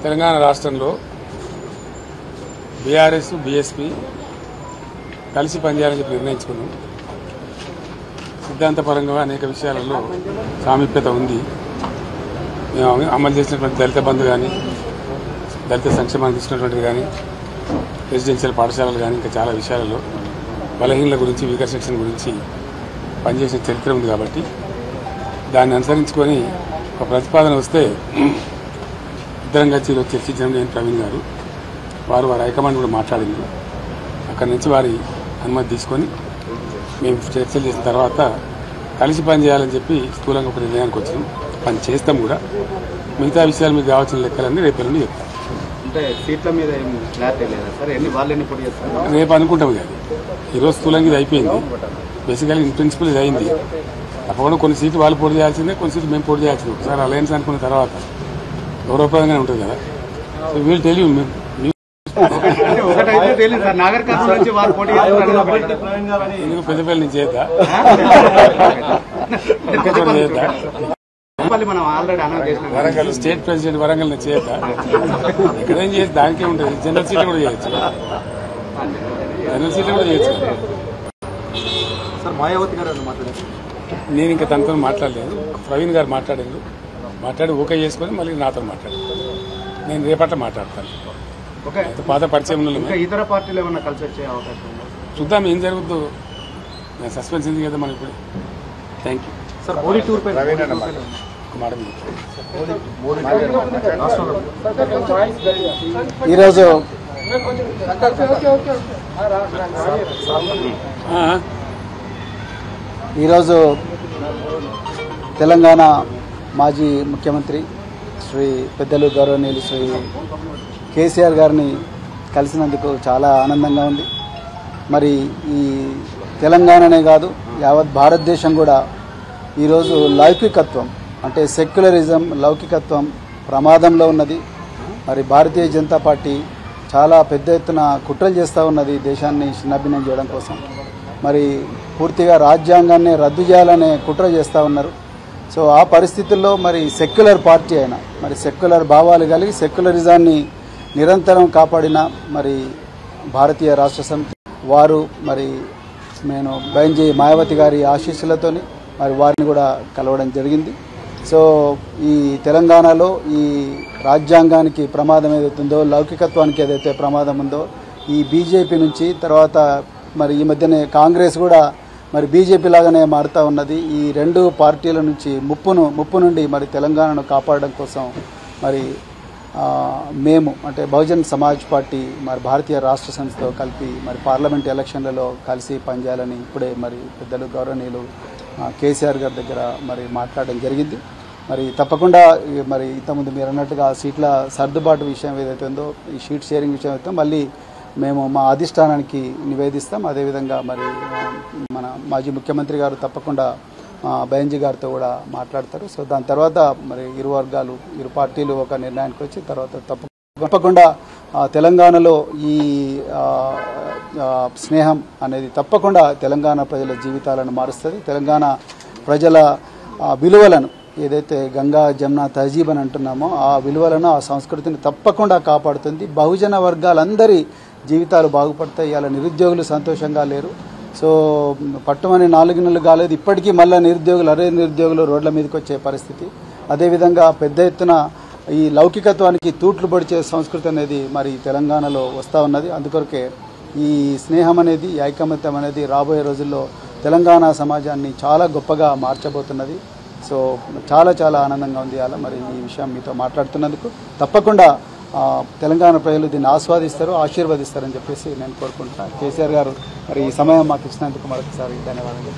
తెలంగాణ రాష్ట్రంలో BRS BSP కలిసి పనిచేయాలని చెప్పి నిర్ణయించుకున్నాం. సిద్ధాంతపరంగా అనేక విషయాలలో సామీప్యత ఉంది. మేము అమలు చేసినటువంటి దళిత బంధు కానీ, దళిత సంక్షేమానికి ఇచ్చినటువంటిది కానీ, రెసిడెన్షియల్ పాఠశాలలు కానీ, ఇంకా చాలా విషయాలలో బలహీనల గురించి, వీకర్ సెక్షన్ గురించి పనిచేసిన చరిత్ర ఉంది. కాబట్టి దాన్ని అనుసరించుకొని ఒక ప్రతిపాదన వస్తే ఇద్దరం కలిసి చర్చించడం నేను ప్రవీణ్ గారు, వారి హైకమాండ్ కూడా మాట్లాడింది. అక్కడి నుంచి వారి అనుమతి తీసుకొని మేము చర్చలు చేసిన తర్వాత కలిసి పనిచేయాలని చెప్పి స్థూలంగా ఒక నిర్ణయానికి వచ్చినాం. పని చేస్తాం కూడా. మిగతా విషయాలు మీకు కావాల్సిన లెక్కలన్నీ రేపు ఎల్లుండి చెప్తాం. అంటే సీట్ల మీద ఏం క్లారిటీ లేదా సార్? వాళ్ళు పోటీ చేస్తారు రేపు అనుకుంటాం. కానీ ఈరోజు స్థూలంగా ఇది అయిపోయింది. బేసికల్గా ఇన్ ప్రిన్సిపల్ ఇది అయింది. తప్పకుండా కొన్ని సీట్లు వాళ్ళు పోటీ చేయాల్సిందే, కొన్ని సీట్లు మేము పోటీ చేయాల్సిందే. ఒకసారి అలయన్స్ అనుకున్న తర్వాత గౌరవప్రదంగానే ఉంటుంది కదా. సో వీళ్ళు తెలియదు పెద్దపల్లి నుంచి చేద్దా వరంగల్ స్టేట్ ప్రెసిడెంట్ వరంగల్ నుంచి చేద్దా ఇక్కడేం చేసి దానికే ఉంటుంది. జనరల్ సీట్లు కూడా చేయొచ్చు. జనరల్ సీట్లు కూడా చేయొచ్చు. మాయావతి గారు మాట్లాడారు. నేను ఇంకా తనతో మాట్లాడలేదు. ప్రవీణ్ గారు మాట్లాడి ఓకే చేసుకుని మళ్ళీ నాతో మాట్లాడారు. నేను రేపట్ల మాట్లాడతాను. పాత పరిచయం ఇతర పార్టీలు ఏమన్నా కలిసి వచ్చే అవకాశం ఉందా? చూద్దాం ఏం జరుగుతుందో. నేను సస్పెన్స్ ఉంది కదా మనకి ఇప్పుడు. Thank you sir. Modi tour పై ఈరోజు తెలంగాణ మాజీ ముఖ్యమంత్రి శ్రీ పెద్దలు గౌరవనీయులు శ్రీ కేసీఆర్ గారిని కలిసినందుకు చాలా ఆనందంగా ఉంది. మరి ఈ తెలంగాణనే కాదు యావత్ భారతదేశం కూడా ఈరోజు లౌకికత్వం అంటే సెక్యులరిజం, లౌకికత్వం ప్రమాదంలో ఉన్నది. మరి భారతీయ జనతా పార్టీ చాలా పెద్ద ఎత్తున కుట్రలు చేస్తూ ఉన్నది దేశాన్ని చిన్నాభిన్నం చేయడం కోసం. మరి పూర్తిగా రాజ్యాంగాన్ని రద్దు చేయాలనే కుట్ర చేస్తూ ఉన్నారు. సో ఆ పరిస్థితుల్లో మరి సెక్యులర్ పార్టీ అయినా, మరి సెక్యులర్ భావాలు కలిగి సెక్యులరిజాన్ని నిరంతరం కాపాడిన మరి భారతీయ రాష్ట్ర సమితి వారు మరి నేను బైంజీ మాయావతి గారి ఆశీస్సులతోని మరి వారిని కూడా కలవడం జరిగింది. సో ఈ తెలంగాణలో ఈ రాజ్యాంగానికి ప్రమాదం ఏదైతుందో, లౌకికత్వానికి ఏదైతే ప్రమాదం ఉందో, ఈ బీజేపీ నుంచి తర్వాత మరి ఈ మధ్యనే కాంగ్రెస్ కూడా మరి బీజేపీ లాగానే మారుతూ ఉన్నది. ఈ రెండు పార్టీల నుంచి ముప్పు నుండి మరి తెలంగాణను కాపాడడం కోసం మరి మేము అంటే బహుజన్ సమాజ్ పార్టీ మరి భారతీయ రాష్ట్ర సమితితో కలిపి మరి పార్లమెంట్ ఎలక్షన్లలో కలిసి పనిచేయాలని ఇప్పుడే మరి పెద్దలు గౌరవనీయులు కేసీఆర్ గారి దగ్గర మరి మాట్లాడడం జరిగింది. మరి తప్పకుండా మరి ఇంతకుముందు మీరు అన్నట్టుగా సీట్ల సర్దుబాటు విషయం ఏదైతే ఉందో, ఈ షీట్ షేరింగ్ విషయం అయితే మళ్ళీ మేము మా అధిష్టానానికి నివేదిస్తాం. అదేవిధంగా మరి మన మాజీ ముఖ్యమంత్రి గారు తప్పకుండా బైంజీ గారితో కూడా మాట్లాడతారు. సో దాని తర్వాత మరి ఇరు వర్గాలు, ఇరు పార్టీలు ఒక నిర్ణయానికి వచ్చి తర్వాత తప్పకుండా తెలంగాణలో ఈ స్నేహం అనేది తప్పకుండా తెలంగాణ ప్రజల జీవితాలను మారుస్తుంది. తెలంగాణ ప్రజల విలువలను ఏదైతే గంగా జమున తహజీబ్ అని అంటున్నామో ఆ విలువలను, ఆ సంస్కృతిని తప్పకుండా కాపాడుతుంది. బహుజన వర్గాలందరి జీవితాలు బాగుపడతాయి. ఇలా నిరుద్యోగులు సంతోషంగా లేరు. సో పట్టుమని 4 నెలలు కాలేదు, ఇప్పటికీ మళ్ళీ నిరుద్యోగులు రోడ్ల మీదకి వచ్చే పరిస్థితి. అదేవిధంగా పెద్ద ఎత్తున ఈ లౌకికత్వానికి తూట్లు పొడిచే సంస్కృతి అనేది మరి తెలంగాణలో వస్తూ ఉన్నది. అందుకొరకే ఈ స్నేహం అనేది, ఈ ఐకమత్యం అనేది రాబోయే రోజుల్లో తెలంగాణ సమాజాన్ని చాలా గొప్పగా మార్చబోతున్నది. సో చాలా ఆనందంగా ఉంది అలా మరి ఈ విషయం మీతో మాట్లాడుతున్నందుకు. తప్పకుండా తెలంగాణ ప్రజలు దీన్ని ఆస్వాదిస్తారు, ఆశీర్వదిస్తారని చెప్పేసి నేను కోరుకుంటున్నాను. కేసీఆర్ గారు మరి ఈ సమయం మాకు ఇచ్చినందుకు మరొకసారి ధన్యవాదాలు.